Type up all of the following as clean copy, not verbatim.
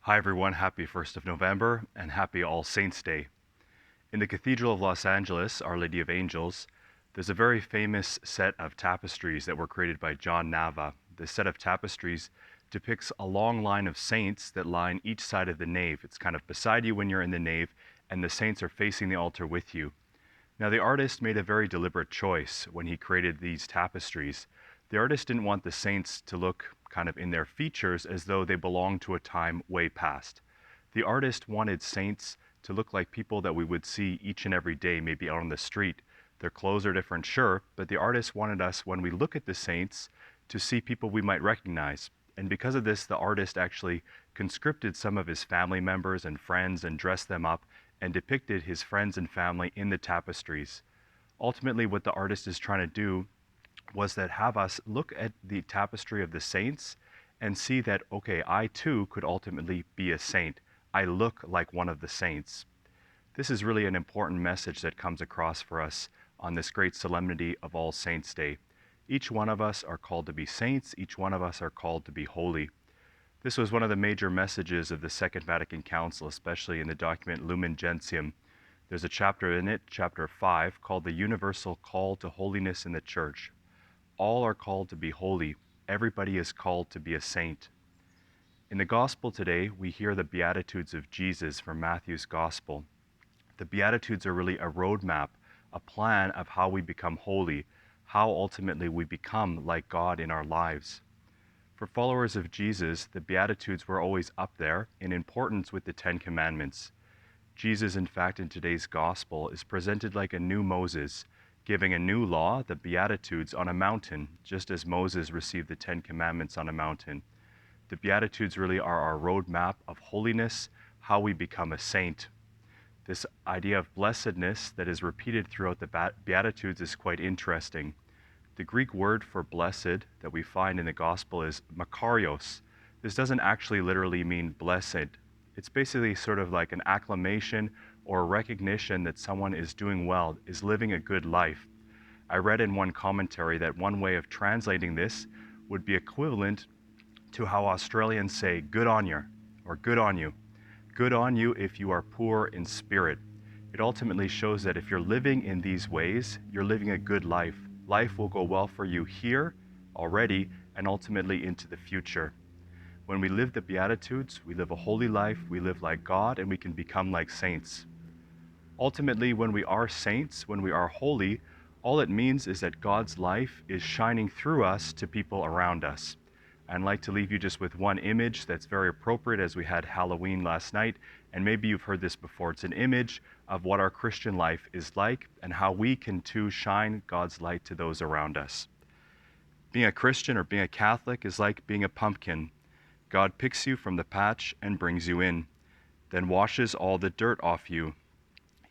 Hi everyone, happy 1st of November and happy All Saints Day. In the Cathedral of Los Angeles, Our Lady of Angels, there's a very famous set of tapestries that were created by John Nava. This set of tapestries depicts a long line of saints that line each side of the nave. It's kind of beside you when you're in the nave, and the saints are facing the altar with you. Now, the artist made a very deliberate choice when he created these tapestries. The artist didn't want the saints to look kind of in their features as though they belonged to a time way past. The artist wanted saints to look like people that we would see each and every day, maybe out on the street. Their clothes are different, sure, but the artist wanted us, when we look at the saints, to see people we might recognize. And because of this, the artist actually conscripted some of his family members and friends and dressed them up and depicted his friends and family in the tapestries. Ultimately, what the artist is trying to do was that have us look at the tapestry of the saints and see that, okay, I too could ultimately be a saint. I look like one of the saints. This is really an important message that comes across for us on this great solemnity of All Saints' Day. Each one of us are called to be saints. Each one of us are called to be holy. This was one of the major messages of the Second Vatican Council, especially in the document Lumen Gentium. There's a chapter in it, chapter 5, called The Universal Call to Holiness in the Church. All are called to be holy. Everybody is called to be a saint. In the Gospel today, we hear the beatitudes of Jesus from Matthew's Gospel. The beatitudes are really a roadmap, a plan of how we become holy, how ultimately we become like God in our lives. For followers of Jesus, the beatitudes were always up there in importance with the Ten Commandments. Jesus, in fact, in today's Gospel, is presented like a new Moses, giving a new law, the Beatitudes, on a mountain, just as Moses received the Ten Commandments on a mountain. The Beatitudes really are our roadmap of holiness, how we become a saint. This idea of blessedness that is repeated throughout the Beatitudes is quite interesting. The Greek word for blessed that we find in the Gospel is makarios. This doesn't actually literally mean blessed. It's basically sort of like an acclamation or a recognition that someone is doing well, is living a good life. I read in one commentary that one way of translating this would be equivalent to how Australians say good on you or good on you. Good on you if you are poor in spirit. It ultimately shows that if you're living in these ways, you're living a good life. Life will go well for you here already and ultimately into the future. When we live the Beatitudes, we live a holy life, we live like God, and we can become like saints. Ultimately, when we are saints, when we are holy, all it means is that God's life is shining through us to people around us. I'd like to leave you just with one image that's very appropriate as we had Halloween last night, and maybe you've heard this before. It's an image of what our Christian life is like and how we can too shine God's light to those around us. Being a Christian or being a Catholic is like being a pumpkin. God picks you from the patch and brings you in, then washes all the dirt off you.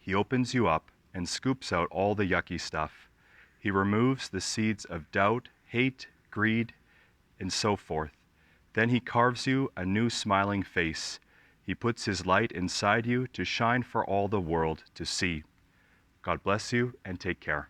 He opens you up and scoops out all the yucky stuff. He removes the seeds of doubt, hate, greed, and so forth. Then he carves you a new smiling face. He puts his light inside you to shine for all the world to see. God bless you and take care.